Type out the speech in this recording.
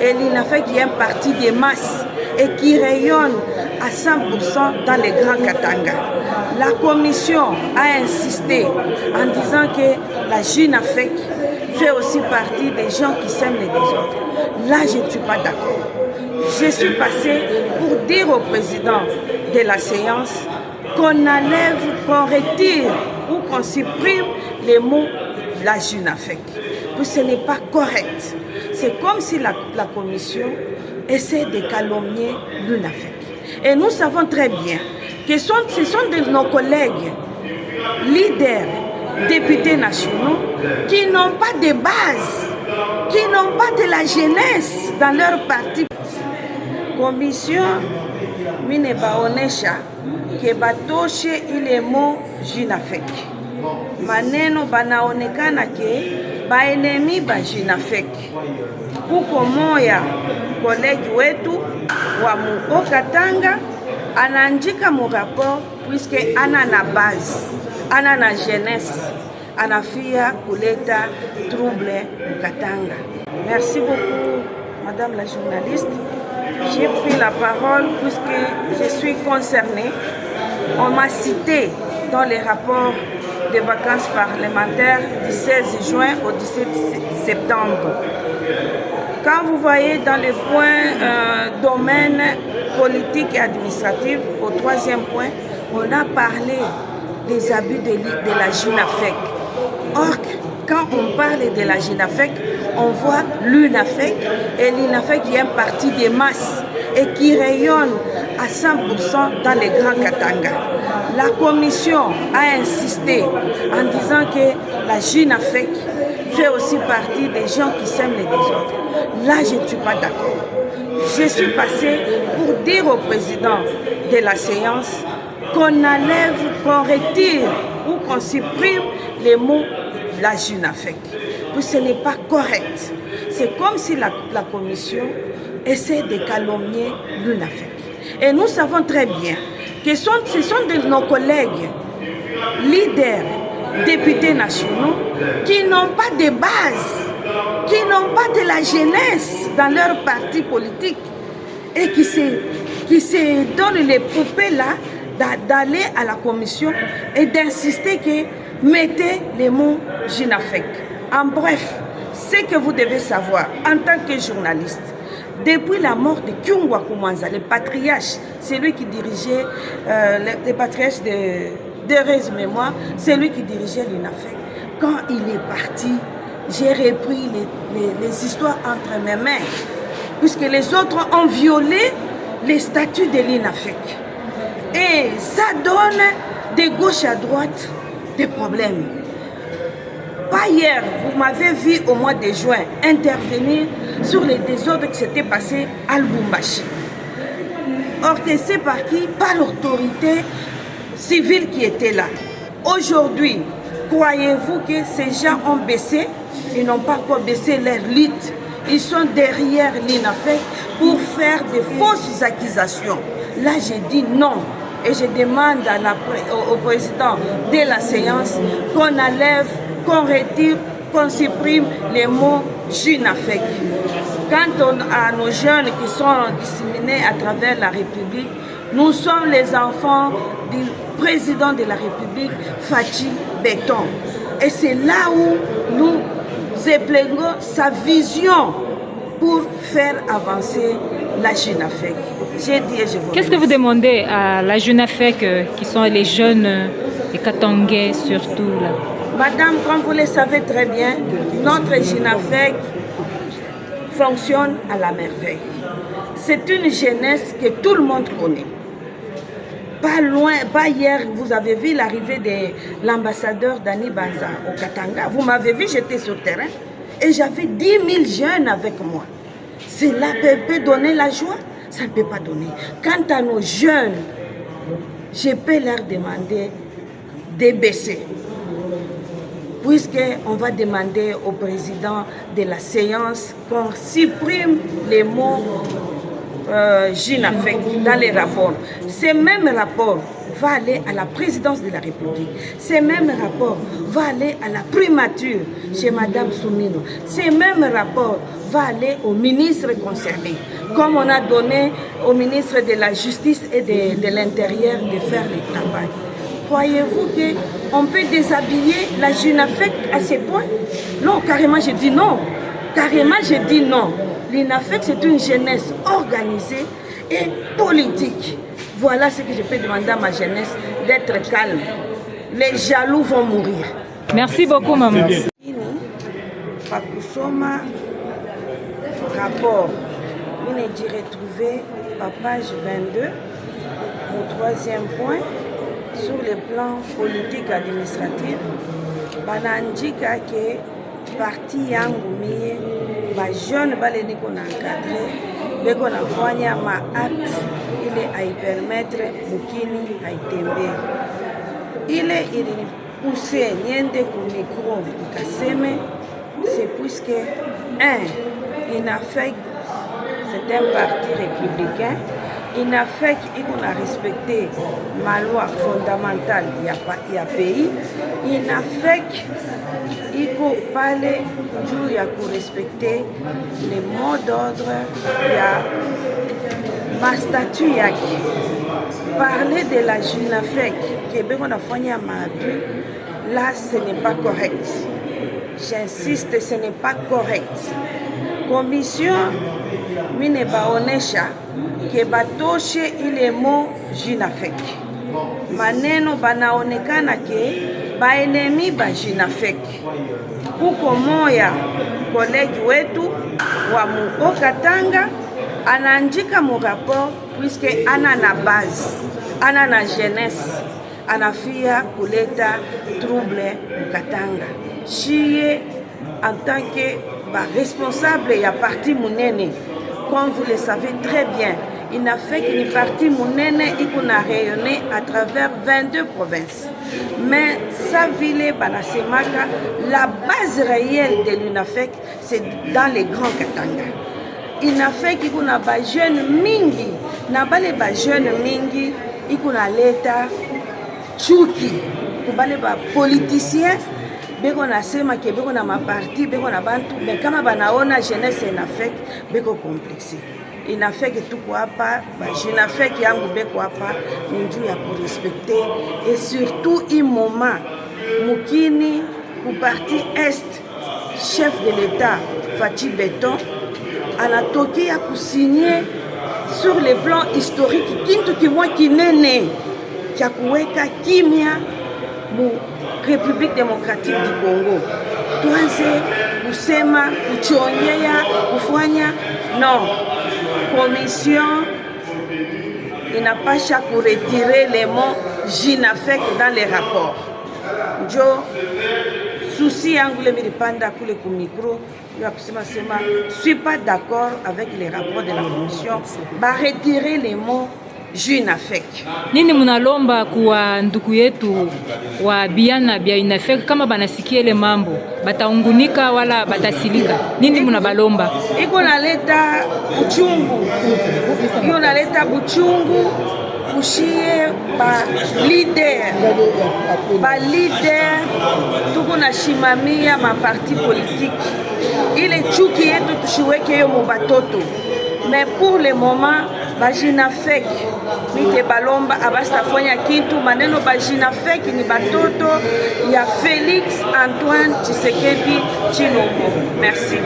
et l'INAFEC qui est un parti des masses et qui rayonne à 100% dans les grands Katanga. La commission a insisté en disant que la JUNAFEC fait aussi partie des gens qui sèment les désordres. Là, je ne suis pas d'accord. Je suis passée pour dire au président de la séance qu'on enlève, qu'on retire ou qu'on supprime les mots « la JUNAFEC ». Ce n'est pas correct. C'est comme si la commission essaie de calomnier l'UNAFEC. Et nous savons très bien que ce sont de nos collègues, leaders, députés nationaux, qui n'ont pas de base, qui n'ont pas de la jeunesse dans leur parti. Commission mine baonesha ke batoshe ile mo JUNAFEC. Maneno banaonekana ke baenemi ba JUNAFEC. Kuko moya kolegi wetu wa Katanga anaandika mu rapport puisque ana na base, ana na jeunesse, anafia kuleta trouble mu Katanga. Merci beaucoup madame la journaliste. J'ai pris la parole puisque je suis concernée. On m'a cité dans les rapports des vacances parlementaires du 16 juin au 17 septembre. Quand vous voyez dans les points domaine politique et administratif, au 3e point, on a parlé des abus de la JUNAFEC. Or, quand on parle de la JUNAFEC, on voit l'UNAFEC et l'UNAFEC qui est un parti des masses et qui rayonne à 100% dans les grands Katanga. La commission a insisté en disant que la JUNAFEC fait aussi partie des gens qui sèment les désordres. Là, je ne suis pas d'accord. Je suis passée pour dire au président de la séance qu'on enlève, qu'on retire ou qu'on supprime les mots « la JUNAFEC ». Ce n'est pas correct. C'est comme si la commission essaie de calomnier l'UNAFEC. Et nous savons très bien que ce sont de nos collègues, leaders, députés nationaux, qui n'ont pas de base, qui n'ont pas de la jeunesse dans leur parti politique et qui se donnent les poupées là d'aller à la commission et d'insister que mettez les mots JUNAFEC. En bref, ce que vous devez savoir en tant que journaliste, depuis la mort de Kyungwa Koumanza, le patriarche, c'est lui qui dirigeait le patriarche de Rez Mémoire, c'est lui qui dirigeait l'UNAFEC. Quand il est parti, j'ai repris les histoires entre mes mains, puisque les autres ont violé les statuts de l'UNAFEC. Et ça donne de gauche à droite des problèmes. Pas hier, vous m'avez vu au mois de juin intervenir sur les désordres qui s'étaient passés à Lubumbashi. Orchestré par qui? Par l'autorité civile qui était là. Aujourd'hui, croyez-vous que ces gens ont baissé? Ils n'ont pas encore baissé leur lutte. Ils sont derrière l'UNAFEC pour faire de fausses accusations. Là, j'ai dit non. Et je demande au président de la séance qu'on enlève, qu'on retire, qu'on supprime les mots JUNAFEC. Quant à nos jeunes qui sont disséminés à travers la République, nous sommes les enfants du président de la République, Fachi Béton. Et c'est là où nous épluchons sa vision pour faire avancer la JUNAFEC. J'ai dit et je vous Qu'est-ce que vous demandez à la JUNAFEC, qui sont les jeunes, les Katangais surtout là? Madame, comme vous le savez très bien, notre JUNAFEC fonctionne à la merveille. C'est une jeunesse que tout le monde connaît. Pas loin, pas hier, vous avez vu l'arrivée de l'ambassadeur Dani Banza au Katanga. Vous m'avez vu, j'étais sur le terrain et j'avais 10 000 jeunes avec moi. Cela peut donner la joie? Ça ne peut pas donner. Quant à nos jeunes, je peux leur demander de baisser. Puisqu'on va demander au président de la séance qu'on supprime les mots JUNAFEC dans les rapports. Ces mêmes rapports va aller à la présidence de la République. Ces mêmes rapports vont aller à la primature chez Madame Soumino. Ces mêmes rapports vont aller au ministre concerné, comme on a donné au ministre de la Justice et de l'Intérieur de faire le travail. Croyez-vous qu'on peut déshabiller la JUNAFEC à ce point? Non, carrément je dis non. Carrément je dis non. L'UNAFEC c'est une jeunesse organisée et politique. Voilà ce que je peux demander à ma jeunesse, d'être calme. Les jaloux vont mourir. Merci beaucoup, maman. Pakusoma rapport. On est dit retrouver à page 22, au troisième point, sur le plan politique administratif. Banandika ke parti yangu mie, ba jeune baleni qu'on a encadré, mais qu'on a fourni ma acte, il est à y permettre Mukini à y tember. Il est poussé niente pour micro de Kasseme, c'est puisque UNAFEC c'est un parti républicain. UNAFEC il a respecté ma loi fondamentale il y a pays. UNAFEC il faut parler toujours il y a pour respecter les mots d'ordre il y a ma statut yaki. Parler de la JUNAFEC Québec on a fourni à ma là ce n'est pas correct. J'insiste, ce n'est pas correct. Commission mine baonesha ke batoshe ile mo JUNAFEC. Maneno banaonekana ke baenemi ba JUNAFEC. Kuko moya kolegi wetu wa Mukokatanga anaandika mu rapport puisque ana na base, ana na jeunesse, anafia kuleta trouble Mukatanga. Chie en tant que responsable ya parti munene, comme vous le savez très bien, UNAFEC ni parti munene ikuna rayonné à travers 22 provinces. Mais sa ville banasemaka, la base réelle de l'UNAFEC c'est dans les grands Katanga. UNAFEC ikuna ba jeune mingi, na bale ba jeune mingi ikuna leta chuki, kubale ba politicien beko nasema ke beko na maparti beko na bantu mais kama banaona jeunesse UNAFEC beko complexé. UNAFEC tuko hapa ba JUNAFEC yangu beko hapa njuu ya kurespecter et surtout un moment mukini ku parti est chef de l'État Fathi Beton anatoki ya kusigner sur le plan historique kintu kimwa kinene cha kuweka kimya mu République démocratique du Congo. Tuanze kusema kuchongea kufanya non. Commission inapasha retirer les mots JUNAFEC dans les rapports. Jo souci yangu le milipanda kule ku micro ya kusema sema suis pas d'accord avec les rapports de la commission ba retirer les mots JUNAFEC. Nini munalomba kuwa ndugu yetu wa biana bia UNAFEC kama banasikia ile mambo bataungunika wala batasilika? Nini munabalomba? Iko naleta uchungu. Iko naleta uchungu kushie ba leader tuko na shimamia maparti politique. Ile chuki yetu tushiweke yo mubatoto. Mais pour le moment ba JUNAFEC mite balomba abastafanya kintu maneno ba JUNAFEC ni batoto ya Félix Antoine Tshisekedi Tshilombo. Merci.